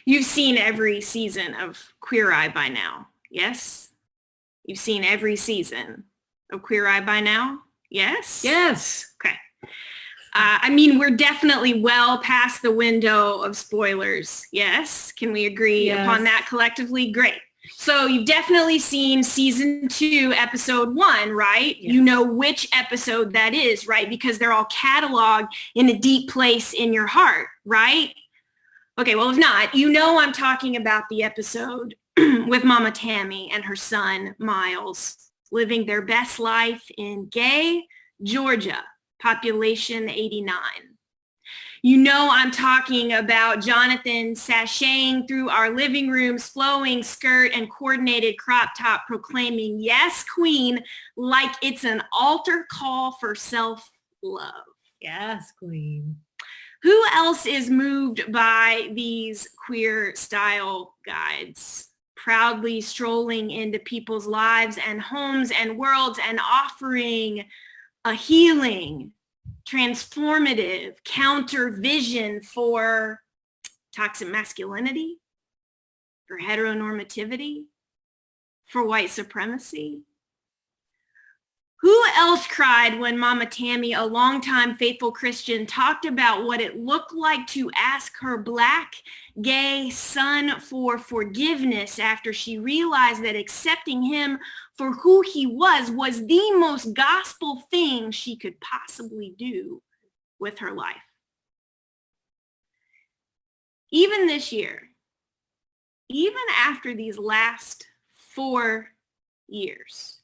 You've seen every season of Queer Eye by now, yes? You've seen every season of Queer Eye by now, yes? Yes. Okay. I mean, we're definitely well past the window of spoilers, yes? Can we agree upon that collectively? Great. So you've definitely seen season 2, episode 1, right? Yes. You know which episode that is, right? Because they're all cataloged in a deep place in your heart, right? Okay, well, if not, you know I'm talking about the episode with Mama Tammy and her son, Miles, living their best life in Gay, Georgia, population 89. You know I'm talking about Jonathan sashaying through our living rooms, flowing skirt and coordinated crop top, proclaiming, yes, queen, like it's an altar call for self-love. Yes, queen. Who else is moved by these queer style guides? Proudly strolling into people's lives and homes and worlds and offering a healing, transformative counter vision for toxic masculinity, for heteronormativity, for white supremacy. Who else cried when Mama Tammy, a longtime faithful Christian, talked about what it looked like to ask her Black gay son for forgiveness after she realized that accepting him for who he was the most gospel thing she could possibly do with her life? Even this year, even after these last 4 years,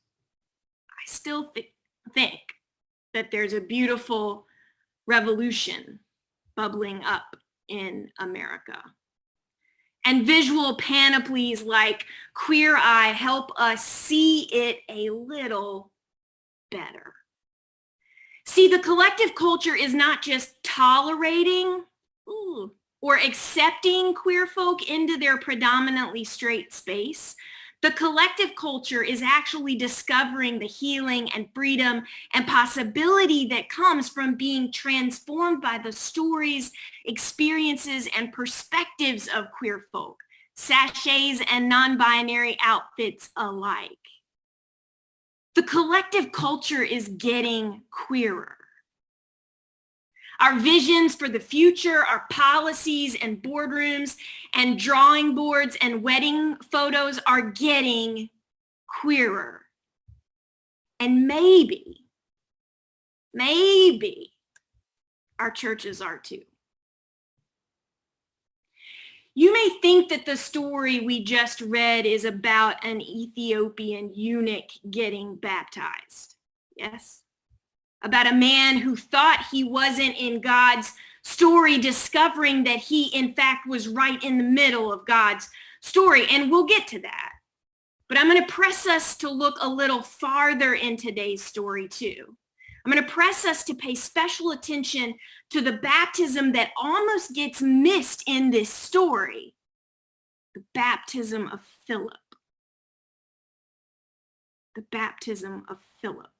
I still think that there's a beautiful revolution bubbling up in America. And visual panoplies like Queer Eye help us see it a little better. See, the collective culture is not just tolerating or accepting queer folk into their predominantly straight space. The collective culture is actually discovering the healing and freedom and possibility that comes from being transformed by the stories, experiences, and perspectives of queer folk, sachets and non-binary outfits alike. The collective culture is getting queerer. Our visions for the future, our policies and boardrooms and drawing boards and wedding photos are getting queerer. And maybe our churches are too. You may think that the story we just read is about an Ethiopian eunuch getting baptized. Yes? About a man who thought he wasn't in God's story, discovering that he, in fact, was right in the middle of God's story. And we'll get to that. But I'm going to press us to look a little farther in today's story, too. I'm going to press us to pay special attention to the baptism that almost gets missed in this story, the baptism of Philip. The baptism of Philip.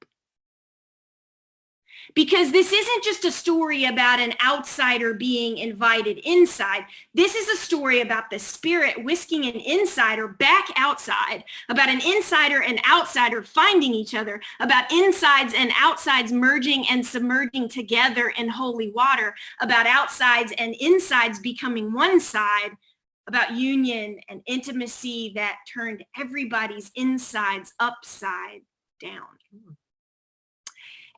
Because this isn't just a story about an outsider being invited inside. This is a story about the Spirit whisking an insider back outside, about an insider and outsider finding each other, about insides and outsides merging and submerging together in holy water, about outsides and insides becoming one side, about union and intimacy that turned everybody's insides upside down.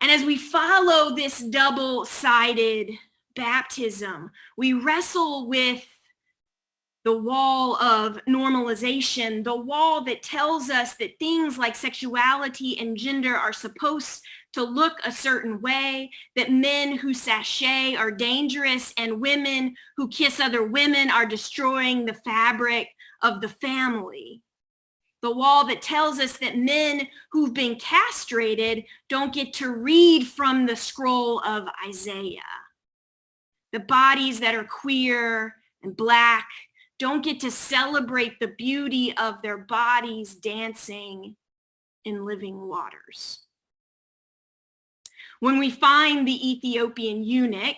And as we follow this double-sided baptism, we wrestle with the wall of normalization, the wall that tells us that things like sexuality and gender are supposed to look a certain way, that men who sashay are dangerous and women who kiss other women are destroying the fabric of the family. The wall that tells us that men who've been castrated don't get to read from the scroll of Isaiah. The bodies that are queer and Black don't get to celebrate the beauty of their bodies dancing in living waters. When we find the Ethiopian eunuch,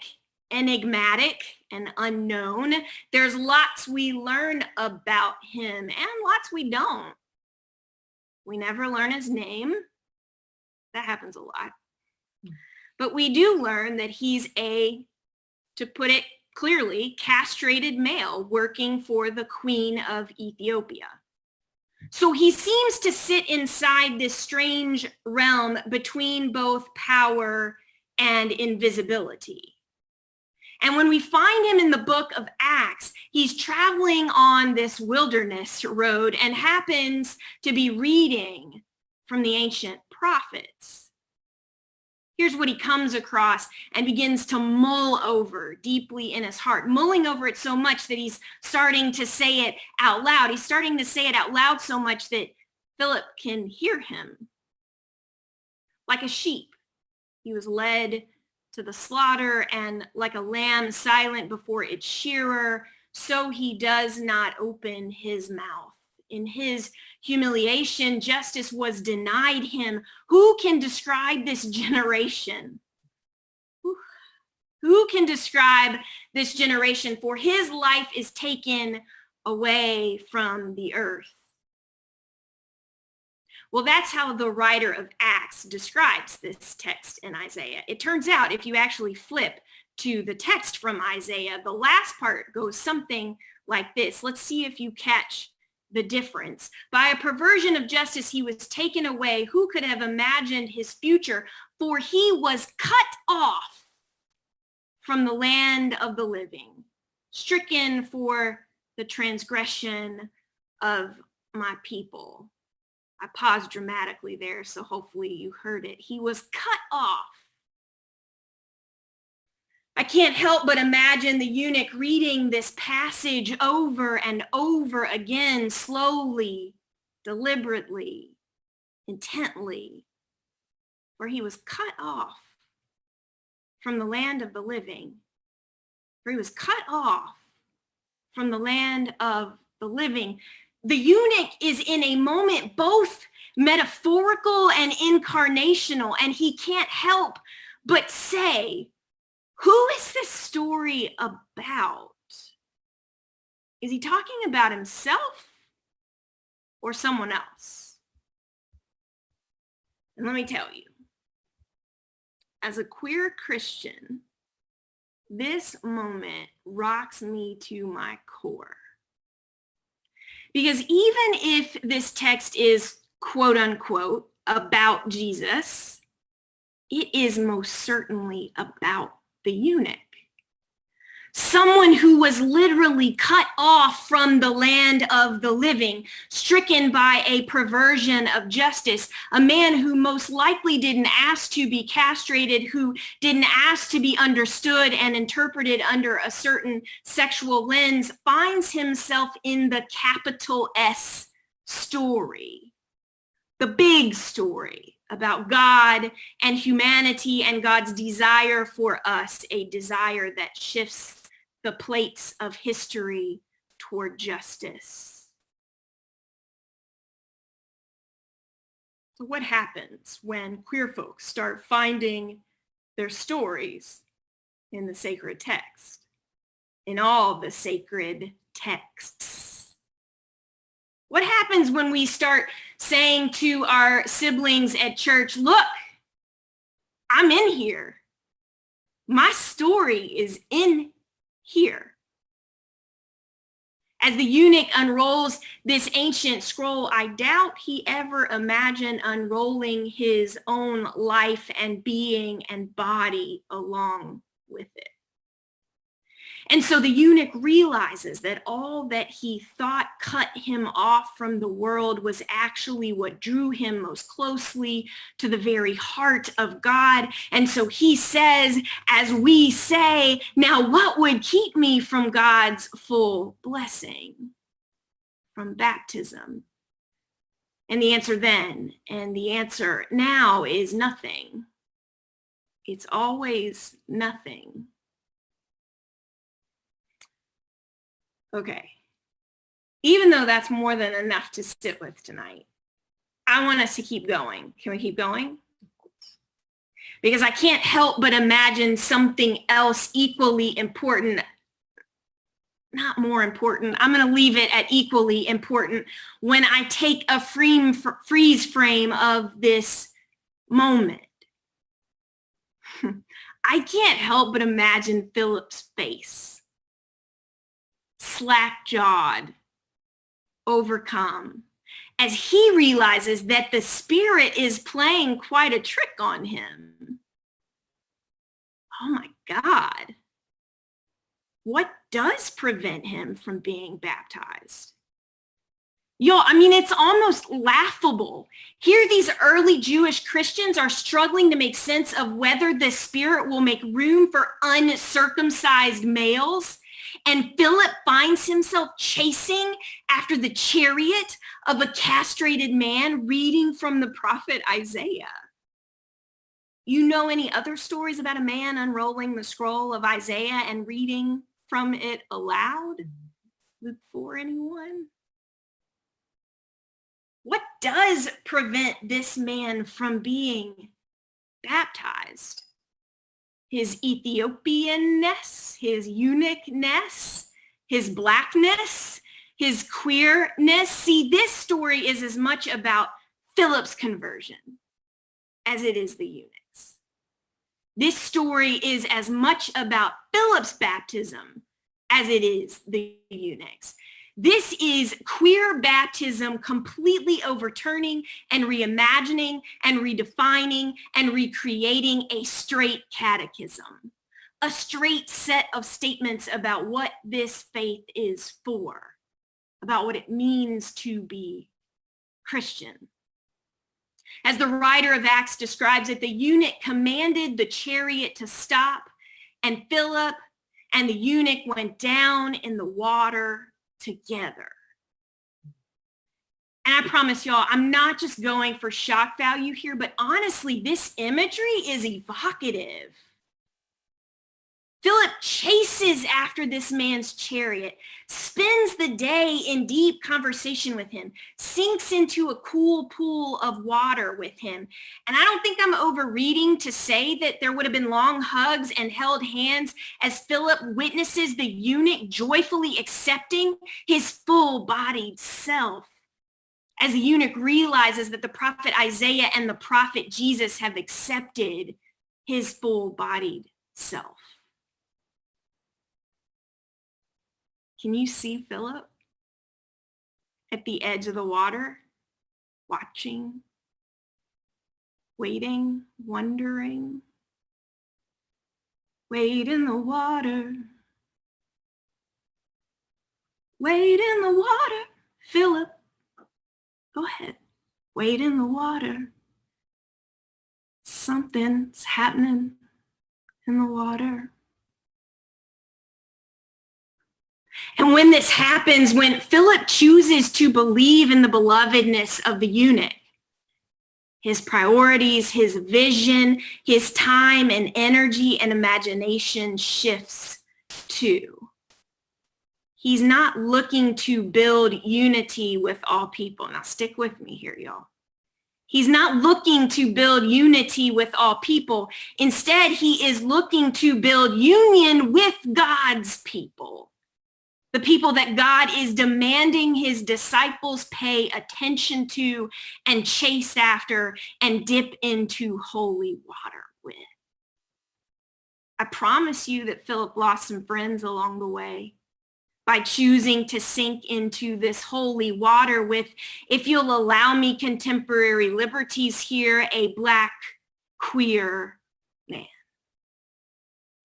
enigmatic and unknown. There's lots we learn about him and lots we don't. We never learn his name. That happens a lot. But we do learn that he's to put it clearly, castrated male working for the Queen of Ethiopia. So he seems to sit inside this strange realm between both power and invisibility. And when we find him in the book of Acts, he's traveling on this wilderness road and happens to be reading from the ancient prophets. Here's what he comes across and begins to mull over deeply in his heart, mulling over it so much that he's starting to say it out loud. He's starting to say it out loud so much that Philip can hear him. Like a sheep, he was led to the slaughter, and like a lamb silent before its shearer, so he does not open his mouth. In his humiliation, justice was denied him. Who can describe this generation? Who can describe this generation? For his life is taken away from the earth. Well, that's how the writer of Acts describes this text in Isaiah. It turns out if you actually flip to the text from Isaiah, the last part goes something like this. Let's see if you catch the difference. By a perversion of justice, he was taken away. Who could have imagined his future? For he was cut off from the land of the living, stricken for the transgression of my people. I paused dramatically there, so hopefully you heard it. He was cut off. I can't help but imagine the eunuch reading this passage over and over again, slowly, deliberately, intently, where he was cut off from the land of the living, where he was cut off from the land of the living. The eunuch is in a moment both metaphorical and incarnational, and he can't help but say, who is this story about? Is he talking about himself or someone else? And let me tell you, as a queer Christian, this moment rocks me to my core. Because even if this text is quote unquote about Jesus, it is most certainly about the eunuch. Someone who was literally cut off from the land of the living, stricken by a perversion of justice, a man who most likely didn't ask to be castrated, who didn't ask to be understood and interpreted under a certain sexual lens, finds himself in the capital S story, the big story about God and humanity and God's desire for us, a desire that shifts the plates of history toward justice. So what happens when queer folks start finding their stories in the sacred text, in all the sacred texts? What happens when we start saying to our siblings at church, look, I'm in here. My story is in here. As the eunuch unrolls this ancient scroll, I doubt he ever imagined unrolling his own life and being and body along with it. And so the eunuch realizes that all that he thought cut him off from the world was actually what drew him most closely to the very heart of God. And so he says, as we say, now what would keep me from God's full blessing? From baptism. And the answer then, and the answer now is nothing. It's always nothing. Okay, even though that's more than enough to sit with tonight, I want us to keep going. Can we keep going? Because I can't help but imagine something else equally important not more important. I'm going to leave it at equally important when I take a freeze frame of this moment. I can't help but imagine Philip's face, slack-jawed, overcome, as he realizes that the Spirit is playing quite a trick on him. Oh my God. What does prevent him from being baptized? Y'all, I mean, it's almost laughable. Here, these early Jewish Christians are struggling to make sense of whether the Spirit will make room for uncircumcised males. And Philip finds himself chasing after the chariot of a castrated man reading from the prophet Isaiah. You know any other stories about a man unrolling the scroll of Isaiah and reading from it aloud? Luke 4, anyone? What does prevent this man from being baptized? His Ethiopianness, his eunuchness, his blackness, his queerness. See, this story is as much about Philip's conversion as it is the eunuch's. This story is as much about Philip's baptism as it is the eunuch's. This is queer baptism completely overturning and reimagining and redefining and recreating a straight catechism, a straight set of statements about what this faith is for, about what it means to be Christian. As the writer of Acts describes it, the eunuch commanded the chariot to stop, and Philip and the eunuch went down in the water together. And I promise y'all, I'm not just going for shock value here, but honestly, this imagery is evocative. Philip chases after this man's chariot, spends the day in deep conversation with him, sinks into a cool pool of water with him. And I don't think I'm overreading to say that there would have been long hugs and held hands as Philip witnesses the eunuch joyfully accepting his full-bodied self. As the eunuch realizes that the prophet Isaiah and the prophet Jesus have accepted his full-bodied self. Can you see Philip at the edge of the water, watching, waiting, wondering? Wade in the water. Wade in the water, Philip. Go ahead. Wade in the water. Something's happening in the water. And when this happens, when Philip chooses to believe in the belovedness of the eunuch, his priorities, his vision, his time and energy and imagination shifts too. He's not looking to build unity with all people. Now stick with me here, y'all. He's not looking to build unity with all people. Instead, he is looking to build union with God's people. The people that God is demanding his disciples pay attention to and chase after and dip into holy water with. I promise you that Philip lost some friends along the way by choosing to sink into this holy water with, if you'll allow me contemporary liberties here, a Black queer man.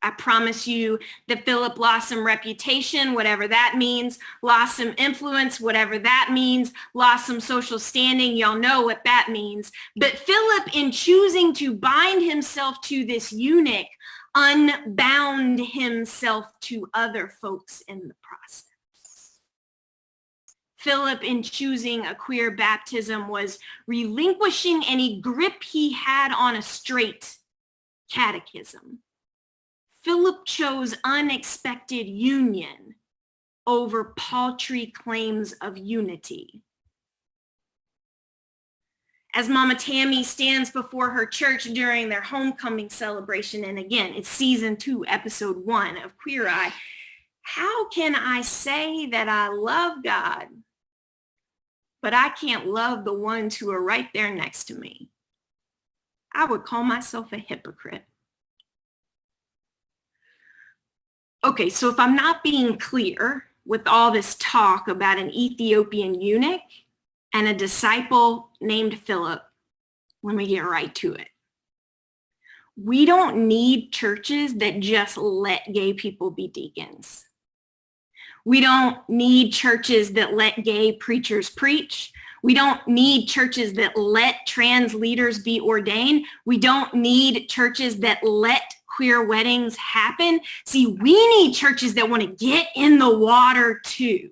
I promise you that Philip lost some reputation, whatever that means, lost some influence, whatever that means, lost some social standing. Y'all know what that means. But Philip, in choosing to bind himself to this eunuch, unbound himself to other folks in the process. Philip, in choosing a queer baptism, was relinquishing any grip he had on a straight catechism. Philip chose unexpected union over paltry claims of unity. As Mama Tammy stands before her church during their homecoming celebration, and again, it's season 2, episode 1 of Queer Eye, How can I say that I love God, but I can't love the ones who are right there next to me? I would call myself a hypocrite. Okay, so if I'm not being clear with all this talk about an Ethiopian eunuch and a disciple named Philip, let me get right to it. We don't need churches that just let gay people be deacons. We don't need churches that let gay preachers preach. We don't need churches that let trans leaders be ordained. We don't need churches that let queer weddings happen. See, we need churches that want to get in the water too,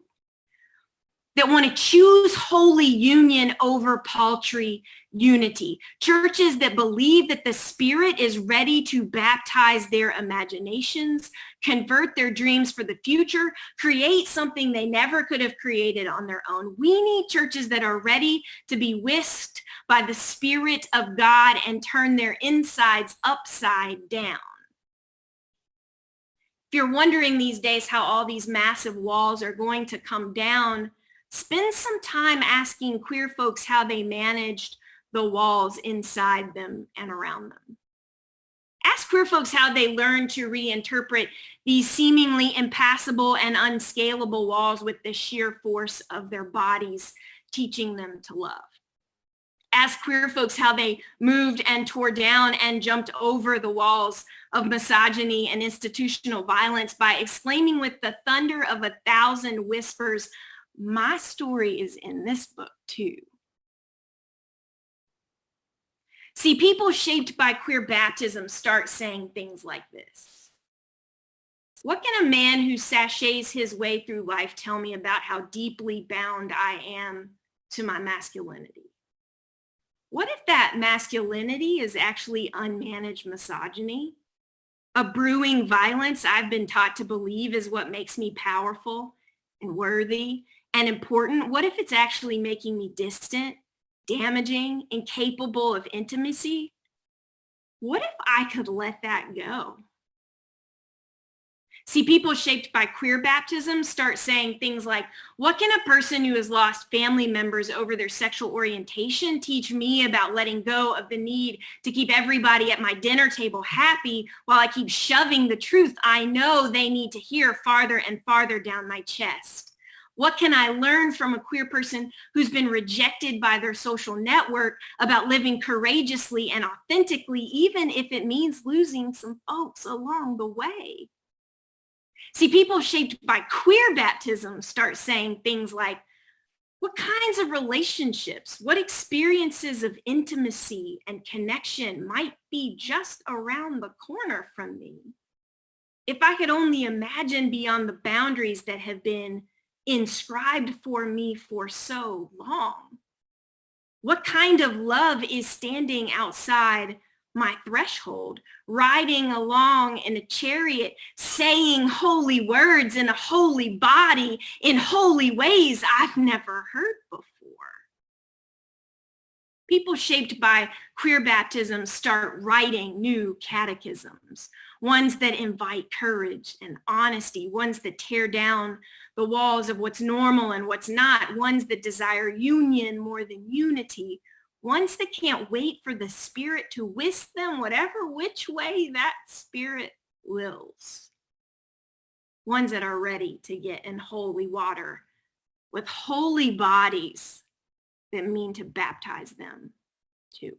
that want to choose holy union over paltry unity. Churches that believe that the Spirit is ready to baptize their imaginations, convert their dreams for the future, create something they never could have created on their own. We need churches that are ready to be whisked by the Spirit of God and turn their insides upside down. If you're wondering these days how all these massive walls are going to come down, spend some time asking queer folks how they managed the walls inside them and around them. Ask queer folks how they learned to reinterpret these seemingly impassable and unscalable walls with the sheer force of their bodies, teaching them to love. Ask queer folks how they moved and tore down and jumped over the walls of misogyny and institutional violence by exclaiming with the thunder of 1,000 whispers, "My story is in this book too." See, people shaped by queer baptism start saying things like this. What can a man who sachets his way through life tell me about how deeply bound I am to my masculinity? What if that masculinity is actually unmanaged misogyny? A brewing violence I've been taught to believe is what makes me powerful and worthy and important. What if it's actually making me distant, damaging, incapable of intimacy? What if I could let that go? See, people shaped by queer baptism start saying things like, what can a person who has lost family members over their sexual orientation teach me about letting go of the need to keep everybody at my dinner table happy while I keep shoving the truth I know they need to hear farther and farther down my chest? What can I learn from a queer person who's been rejected by their social network about living courageously and authentically, even if it means losing some folks along the way? See, people shaped by queer baptism start saying things like, what kinds of relationships, what experiences of intimacy and connection might be just around the corner from me? If I could only imagine beyond the boundaries that have been inscribed for me for so long. What kind of love is standing outside my threshold, riding along in a chariot, saying holy words in a holy body in holy ways I've never heard before? People shaped by queer baptism start writing new catechisms, ones that invite courage and honesty, ones that tear down the walls of what's normal and what's not, ones that desire union more than unity, ones that can't wait for the Spirit to whisk them whatever which way that Spirit wills, ones that are ready to get in holy water with holy bodies that mean to baptize them too.